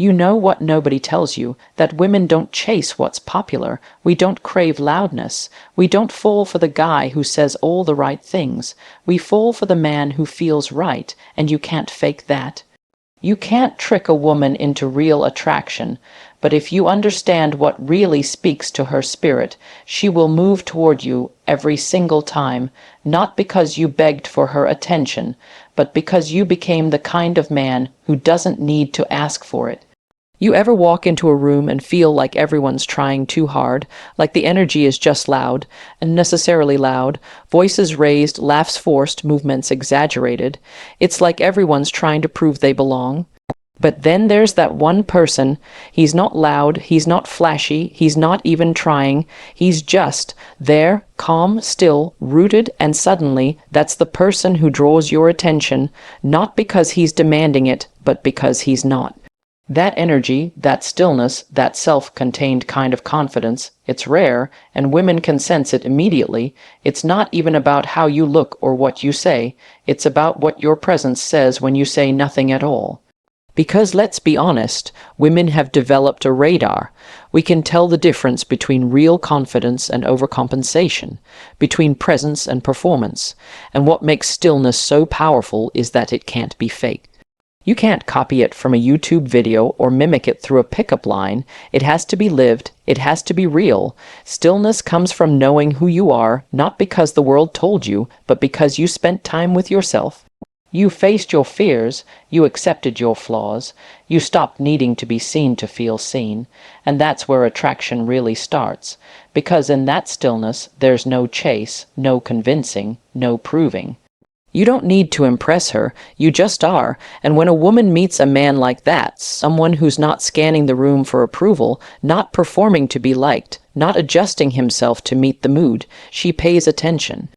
You know what nobody tells you, that women don't chase what's popular. We don't crave loudness. We don't fall for the guy who says all the right things. We fall for the man who feels right, and you can't fake that. You can't trick a woman into real attraction, but if you understand what really speaks to her spirit, she will move toward you every single time, not because you begged for her attention, but because you became the kind of man who doesn't need to ask for it. You ever walk into a room and feel like everyone's trying too hard, like the energy is just loud, unnecessarily loud, voices raised, laughs forced, movements exaggerated? It's like everyone's trying to prove they belong. But then there's that one person. He's not loud, he's not flashy, he's not even trying. He's just there, calm, still, rooted, and suddenly that's the person who draws your attention, not because he's demanding it, but because he's not. That energy, that stillness, that self-contained kind of confidence, it's rare, and women can sense it immediately. It's not even about how you look or what you say. It's about what your presence says when you say nothing at all. Because let's be honest, women have developed a radar. We can tell the difference between real confidence and overcompensation, between presence and performance. And what makes stillness so powerful is that it can't be faked. You can't copy it from a YouTube video or mimic it through a pickup line. It has to be lived. It has to be real. Stillness comes from knowing who you are, not because the world told you, but because you spent time with yourself. You faced your fears. You accepted your flaws. You stopped needing to be seen to feel seen. And that's where attraction really starts. Because in that stillness, there's no chase, no convincing, no proving. You don't need to impress her, you just are, and when a woman meets a man like that, someone who's not scanning the room for approval, not performing to be liked, not adjusting himself to meet the mood, she pays attention.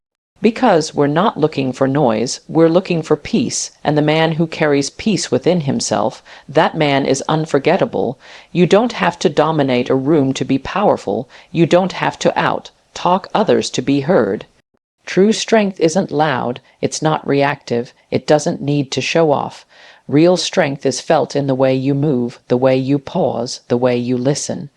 Because we're not looking for noise, we're looking for peace, and the man who carries peace within himself, that man is unforgettable. You don't have to dominate a room to be powerful, you don't have to talk others to be heard. True strength isn't loud, it's not reactive, it doesn't need to show off. Real strength is felt in the way you move, the way you pause, the way you listen.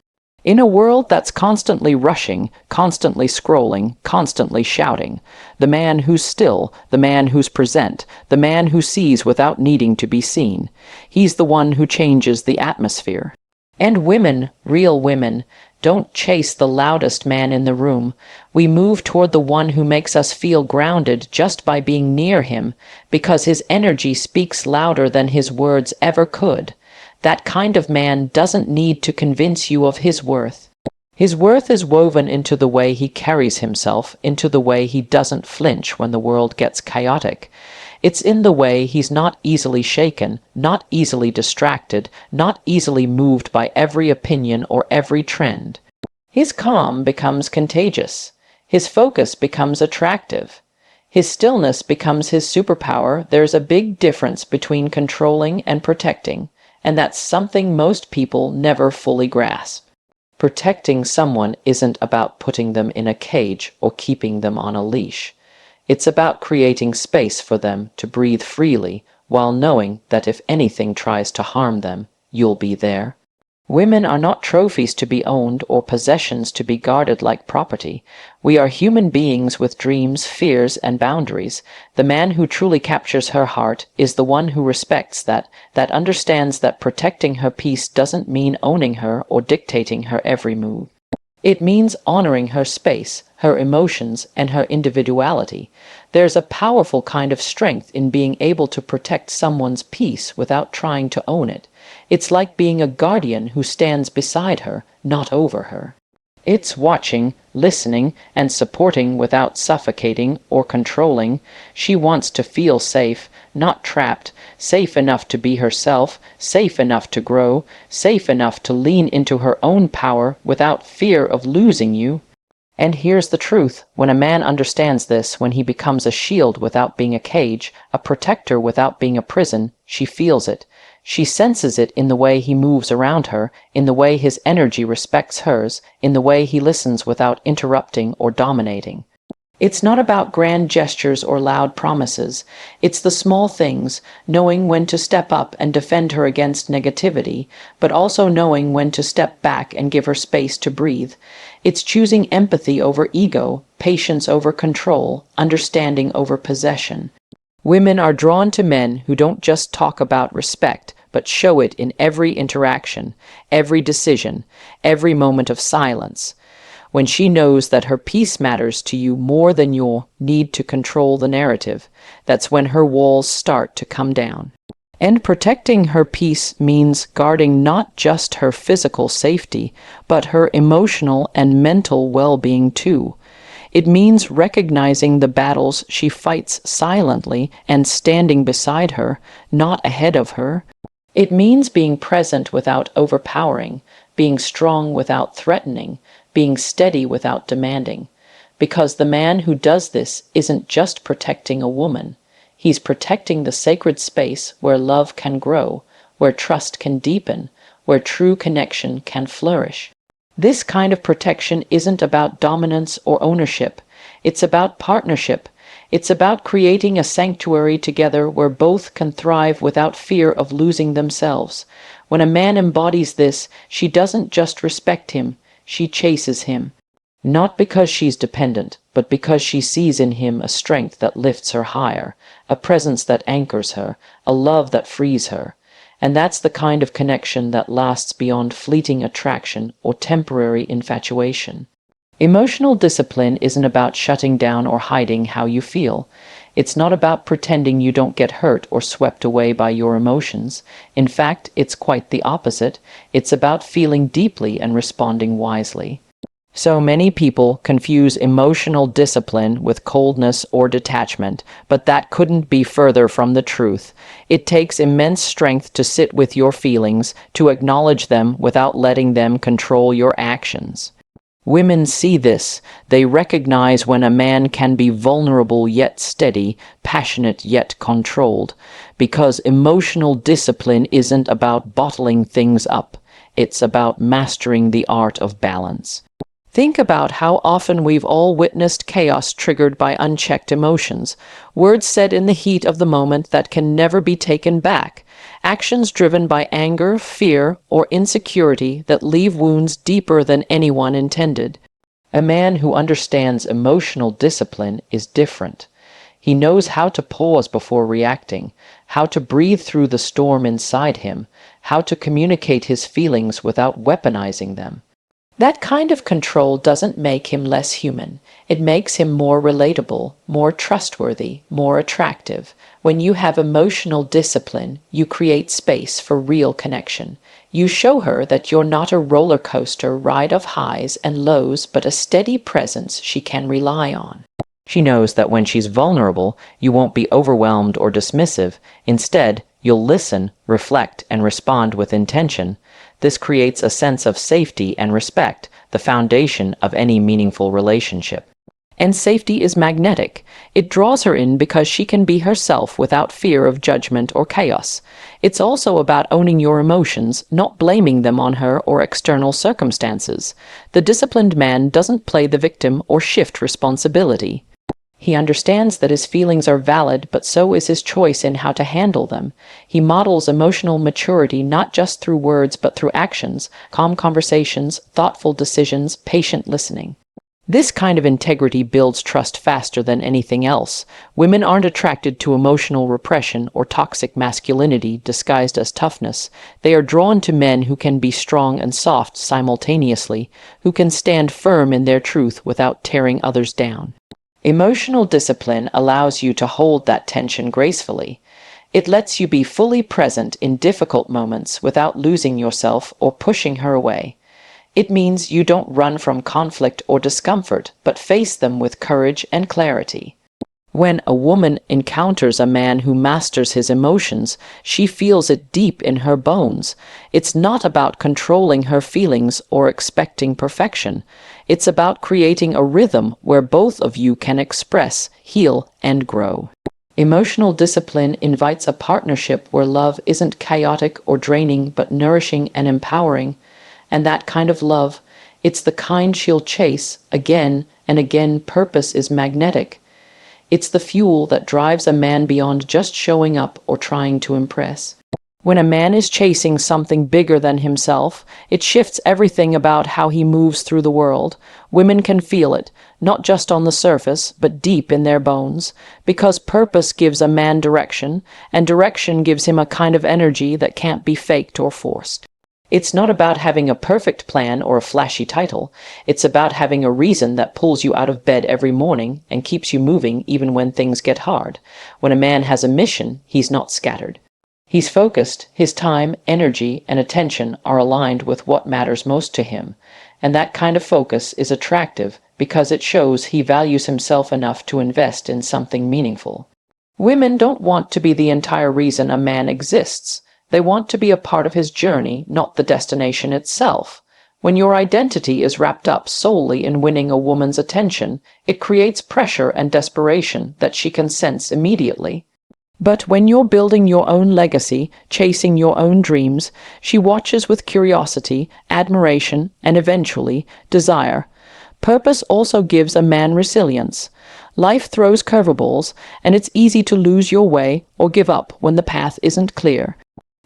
In a world that's constantly rushing, constantly scrolling, constantly shouting, the man who's still, the man who's present, the man who sees without needing to be seen, he's the one who changes the atmosphere. And women, real women, don't chase the loudest man in the room. We move toward the one who makes us feel grounded just by being near him, because his energy speaks louder than his words ever could. That kind of man doesn't need to convince you of his worth. His worth is woven into the way he carries himself, into the way he doesn't flinch when the world gets chaotic. It's in the way he's not easily shaken, not easily distracted, not easily moved by every opinion or every trend. His calm becomes contagious. His focus becomes attractive. His stillness becomes his superpower. There's a big difference between controlling and protecting, and that's something most people never fully grasp. Protecting someone isn't about putting them in a cage or keeping them on a leash. It's about creating space for them to breathe freely while knowing that if anything tries to harm them, you'll be there. Women are not trophies to be owned or possessions to be guarded like property. We are human beings with dreams, fears, and boundaries. The man who truly captures her heart is the one who respects that understands that protecting her peace doesn't mean owning her or dictating her every move. It means honoring her space, her emotions, and her individuality. There's a powerful kind of strength in being able to protect someone's peace without trying to own it. It's like being a guardian who stands beside her, not over her. It's watching, listening, and supporting without suffocating or controlling. She wants to feel safe, not trapped, safe enough to be herself, safe enough to grow, safe enough to lean into her own power without fear of losing you. And here's the truth. When a man understands this, when he becomes a shield without being a cage, a protector without being a prison, she feels it. She senses it in the way he moves around her, in the way his energy respects hers, in the way he listens without interrupting or dominating. It's not about grand gestures or loud promises. It's the small things, knowing when to step up and defend her against negativity, but also knowing when to step back and give her space to breathe. It's choosing empathy over ego, patience over control, understanding over possession. Women are drawn to men who don't just talk about respect, but show it in every interaction, every decision, every moment of silence. When she knows that her peace matters to you more than your need to control the narrative, that's when her walls start to come down. And protecting her peace means guarding not just her physical safety, but her emotional and mental well-being too. It means recognizing the battles she fights silently and standing beside her, not ahead of her. It means being present without overpowering, being strong without threatening, being steady without demanding. Because the man who does this isn't just protecting a woman. He's protecting the sacred space where love can grow, where trust can deepen, where true connection can flourish. This kind of protection isn't about dominance or ownership. It's about partnership. It's about creating a sanctuary together where both can thrive without fear of losing themselves. When a man embodies this, she doesn't just respect him, she chases him. Not because she's dependent, but because she sees in him a strength that lifts her higher, a presence that anchors her, a love that frees her. And that's the kind of connection that lasts beyond fleeting attraction or temporary infatuation. Emotional discipline isn't about shutting down or hiding how you feel. It's not about pretending you don't get hurt or swept away by your emotions. In fact, it's quite the opposite. It's about feeling deeply and responding wisely. So many people confuse emotional discipline with coldness or detachment, but that couldn't be further from the truth. It takes immense strength to sit with your feelings, to acknowledge them without letting them control your actions. Women see this. They recognize when a man can be vulnerable yet steady, passionate yet controlled, because emotional discipline isn't about bottling things up. It's about mastering the art of balance. Think about how often we've all witnessed chaos triggered by unchecked emotions, words said in the heat of the moment that can never be taken back, actions driven by anger, fear, or insecurity that leave wounds deeper than anyone intended. A man who understands emotional discipline is different. He knows how to pause before reacting, how to breathe through the storm inside him, how to communicate his feelings without weaponizing them. That kind of control doesn't make him less human. It makes him more relatable, more trustworthy, more attractive. When you have emotional discipline, you create space for real connection. You show her that you're not a roller coaster ride of highs and lows, but a steady presence she can rely on. She knows that when she's vulnerable, you won't be overwhelmed or dismissive. Instead, you'll listen, reflect, and respond with intention. This creates a sense of safety and respect, the foundation of any meaningful relationship. And safety is magnetic. It draws her in because she can be herself without fear of judgment or chaos. It's also about owning your emotions, not blaming them on her or external circumstances. The disciplined man doesn't play the victim or shift responsibility. He understands that his feelings are valid, but so is his choice in how to handle them. He models emotional maturity not just through words but through actions, calm conversations, thoughtful decisions, patient listening. This kind of integrity builds trust faster than anything else. Women aren't attracted to emotional repression or toxic masculinity disguised as toughness. They are drawn to men who can be strong and soft simultaneously, who can stand firm in their truth without tearing others down. Emotional discipline allows you to hold that tension gracefully. It lets you be fully present in difficult moments without losing yourself or pushing her away. It means you don't run from conflict or discomfort, but face them with courage and clarity. When a woman encounters a man who masters his emotions, she feels it deep in her bones. It's not about controlling her feelings or expecting perfection. It's about creating a rhythm where both of you can express, heal, and grow. Emotional discipline invites a partnership where love isn't chaotic or draining, but nourishing and empowering. And that kind of love, it's the kind she'll chase again and again, purpose is magnetic. It's the fuel that drives a man beyond just showing up or trying to impress. When a man is chasing something bigger than himself, it shifts everything about how he moves through the world. Women can feel it, not just on the surface, but deep in their bones, because purpose gives a man direction, and direction gives him a kind of energy that can't be faked or forced. It's not about having a perfect plan or a flashy title. It's about having a reason that pulls you out of bed every morning and keeps you moving even when things get hard. When a man has a mission, he's not scattered. He's focused, his time, energy, and attention are aligned with what matters most to him, and that kind of focus is attractive because it shows he values himself enough to invest in something meaningful. Women don't want to be the entire reason a man exists. They want to be a part of his journey, not the destination itself. When your identity is wrapped up solely in winning a woman's attention, it creates pressure and desperation that she can sense immediately. But when you're building your own legacy, chasing your own dreams, she watches with curiosity, admiration, and eventually, desire. Purpose also gives a man resilience. Life throws curveballs, and it's easy to lose your way or give up when the path isn't clear.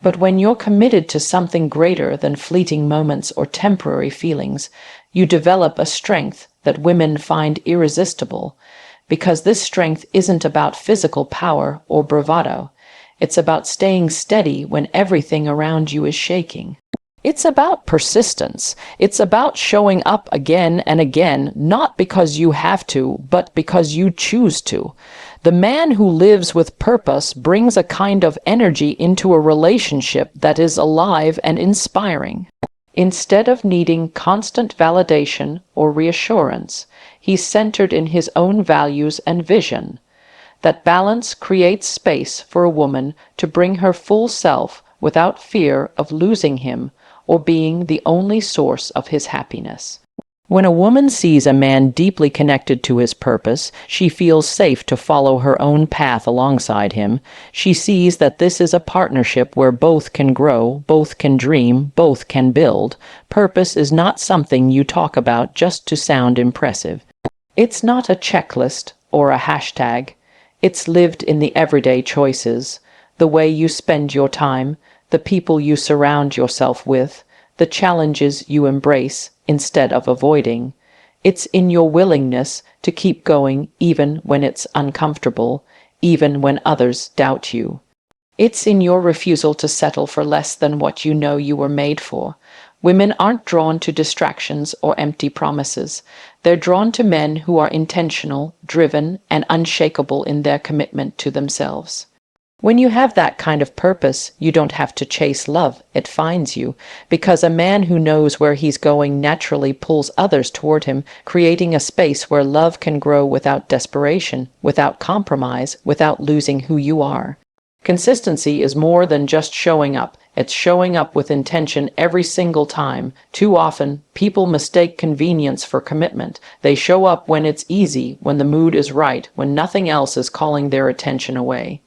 But when you're committed to something greater than fleeting moments or temporary feelings, you develop a strength that women find irresistible. Because this strength isn't about physical power or bravado. It's about staying steady when everything around you is shaking. It's about persistence. It's about showing up again and again, not because you have to, but because you choose to. The man who lives with purpose brings a kind of energy into a relationship that is alive and inspiring. Instead of needing constant validation or reassurance, he's centered in his own values and vision. That balance creates space for a woman to bring her full self without fear of losing him or being the only source of his happiness. When a woman sees a man deeply connected to his purpose, she feels safe to follow her own path alongside him. She sees that this is a partnership where both can grow, both can dream, both can build. Purpose is not something you talk about just to sound impressive. It's not a checklist or a hashtag. It's lived in the everyday choices, the way you spend your time, the people you surround yourself with, the challenges you embrace instead of avoiding. It's in your willingness to keep going even when it's uncomfortable, even when others doubt you. It's in your refusal to settle for less than what you know you were made for. Women aren't drawn to distractions or empty promises. They're drawn to men who are intentional, driven, and unshakable in their commitment to themselves. When you have that kind of purpose, you don't have to chase love, it finds you, because a man who knows where he's going naturally pulls others toward him, creating a space where love can grow without desperation, without compromise, without losing who you are. Consistency is more than just showing up. It's showing up with intention every single time. Too often, people mistake convenience for commitment. They show up when it's easy, when the mood is right, when nothing else is calling their attention away.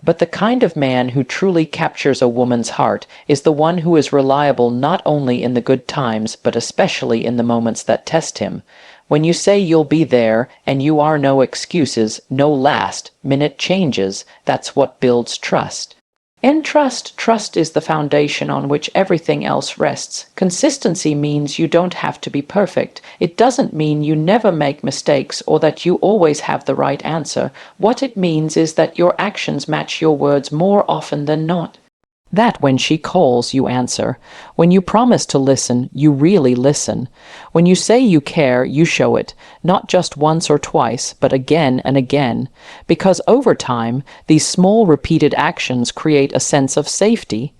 But the kind of man who truly captures a woman's heart is the one who is reliable not only in the good times, but especially in the moments that test him. When you say you'll be there, and you are no excuses, no last-minute changes, that's what builds trust. In trust is the foundation on which everything else rests. Consistency means you don't have to be perfect. It doesn't mean you never make mistakes or that you always have the right answer. What it means is that your actions match your words more often than not. That when she calls, you answer. When you promise to listen, you really listen. When you say you care, you show it, not just once or twice, but again and again. Because over time, these small repeated actions create a sense of safety.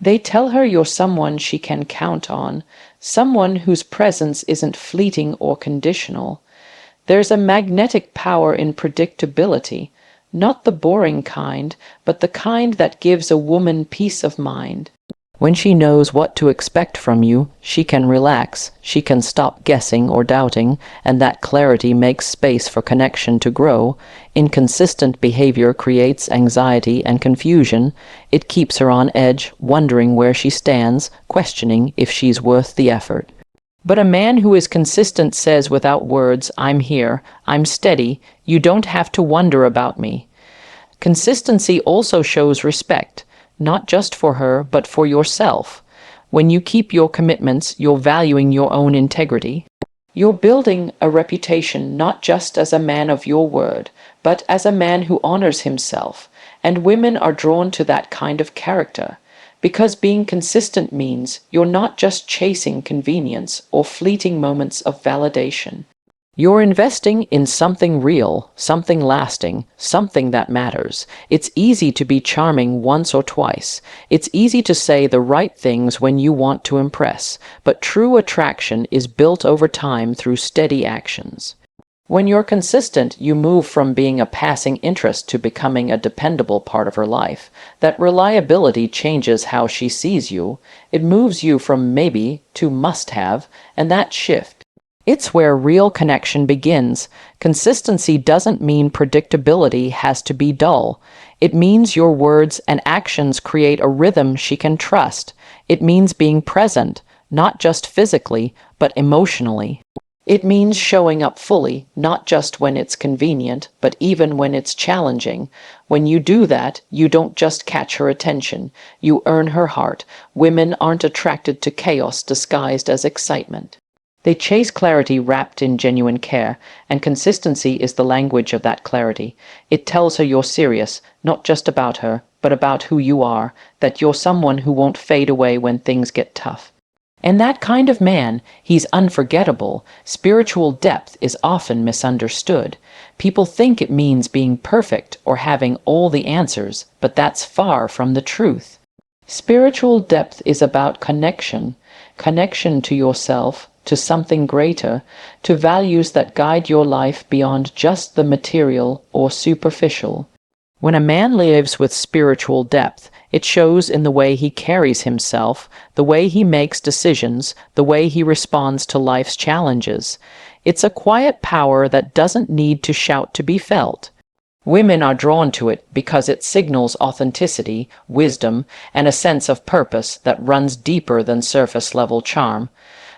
They tell her you're someone she can count on, someone whose presence isn't fleeting or conditional. There's a magnetic power in predictability. Not the boring kind, but the kind that gives a woman peace of mind. When she knows what to expect from you, she can relax, she can stop guessing or doubting, and that clarity makes space for connection to grow. Inconsistent behavior creates anxiety and confusion. It keeps her on edge, wondering where she stands, questioning if she's worth the effort. But a man who is consistent says without words, I'm here, I'm steady, you don't have to wonder about me. Consistency also shows respect, not just for her, but for yourself. When you keep your commitments, you're valuing your own integrity. You're building a reputation not just as a man of your word, but as a man who honors himself, and women are drawn to that kind of character, because being consistent means you're not just chasing convenience or fleeting moments of validation. You're investing in something real, something lasting, something that matters. It's easy to be charming once or twice. It's easy to say the right things when you want to impress, but true attraction is built over time through steady actions. When you're consistent, you move from being a passing interest to becoming a dependable part of her life. That reliability changes how she sees you. It moves you from maybe to must-have, and that shift, it's where real connection begins. Consistency doesn't mean predictability has to be dull. It means your words and actions create a rhythm she can trust. It means being present, not just physically, but emotionally. It means showing up fully, not just when it's convenient, but even when it's challenging. When you do that, you don't just catch her attention, you earn her heart. Women aren't attracted to chaos disguised as excitement. They chase clarity wrapped in genuine care, and consistency is the language of that clarity. It tells her you're serious, not just about her, but about who you are, that you're someone who won't fade away when things get tough. And that kind of man, he's unforgettable. Spiritual depth is often misunderstood. People think it means being perfect or having all the answers, but that's far from the truth. Spiritual depth is about connection to yourself, to something greater, to values that guide your life beyond just the material or superficial. When a man lives with spiritual depth, it shows in the way he carries himself, the way he makes decisions, the way he responds to life's challenges. It's a quiet power that doesn't need to shout to be felt. Women are drawn to it because it signals authenticity, wisdom, and a sense of purpose that runs deeper than surface-level charm.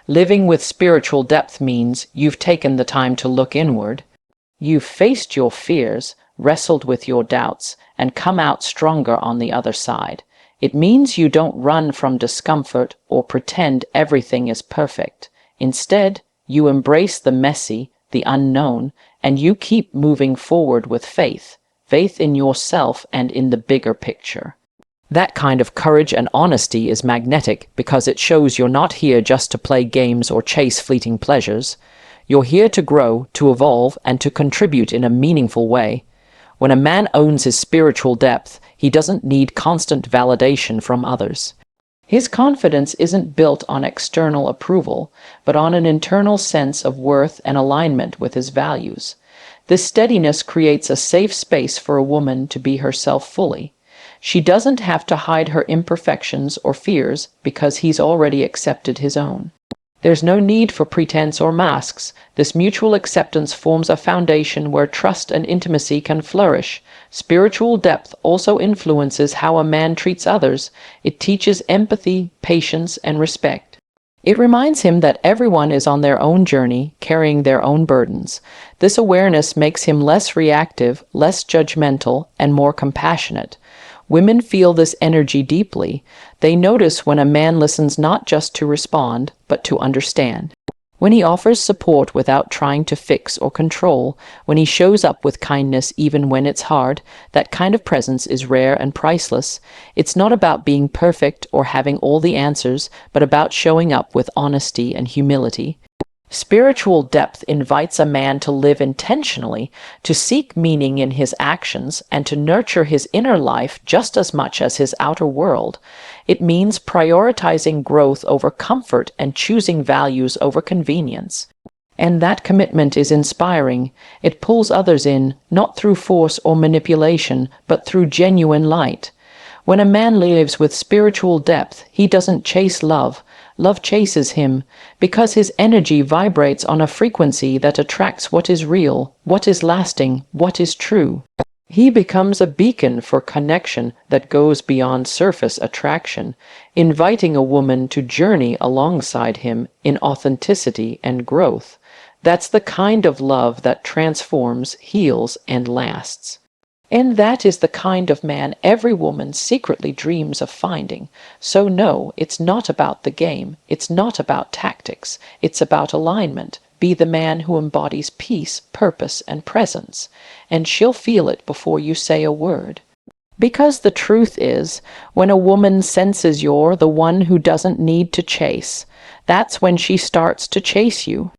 Living with spiritual depth means you've taken the time to look inward. You've faced your fears, wrestled with your doubts, and come out stronger on the other side. It means you don't run from discomfort or pretend everything is perfect. Instead, you embrace the messy, the unknown, and you keep moving forward with faith in yourself and in the bigger picture. That kind of courage and honesty is magnetic because it shows you're not here just to play games or chase fleeting pleasures. You're here to grow, to evolve, and to contribute in a meaningful way. When a man owns his spiritual depth, he doesn't need constant validation from others. His confidence isn't built on external approval, but on an internal sense of worth and alignment with his values. This steadiness creates a safe space for a woman to be herself fully. She doesn't have to hide her imperfections or fears because he's already accepted his own. There's no need for pretense or masks. This mutual acceptance forms a foundation where trust and intimacy can flourish. Spiritual depth also influences how a man treats others. It teaches empathy, patience, and respect. It reminds him that everyone is on their own journey, carrying their own burdens. This awareness makes him less reactive, less judgmental, and more compassionate. Women feel this energy deeply. They notice when a man listens not just to respond, but to understand. When he offers support without trying to fix or control, when he shows up with kindness even when it's hard, that kind of presence is rare and priceless. It's not about being perfect or having all the answers, but about showing up with honesty and humility. Spiritual depth invites a man to live intentionally, to seek meaning in his actions, and to nurture his inner life just as much as his outer world. It means prioritizing growth over comfort and choosing values over convenience. And that commitment is inspiring. It pulls others in, not through force or manipulation, but through genuine light. When a man lives with spiritual depth, he doesn't chase love. Love chases him, because his energy vibrates on a frequency that attracts what is real, what is lasting, what is true. He becomes a beacon for connection that goes beyond surface attraction, inviting a woman to journey alongside him in authenticity and growth. That's the kind of love that transforms, heals, and lasts. And that is the kind of man every woman secretly dreams of finding. So no, it's not about the game. It's not about tactics. It's about alignment. Be the man who embodies peace, purpose, and presence. And she'll feel it before you say a word. Because the truth is, when a woman senses you're the one who doesn't need to chase, that's when she starts to chase you.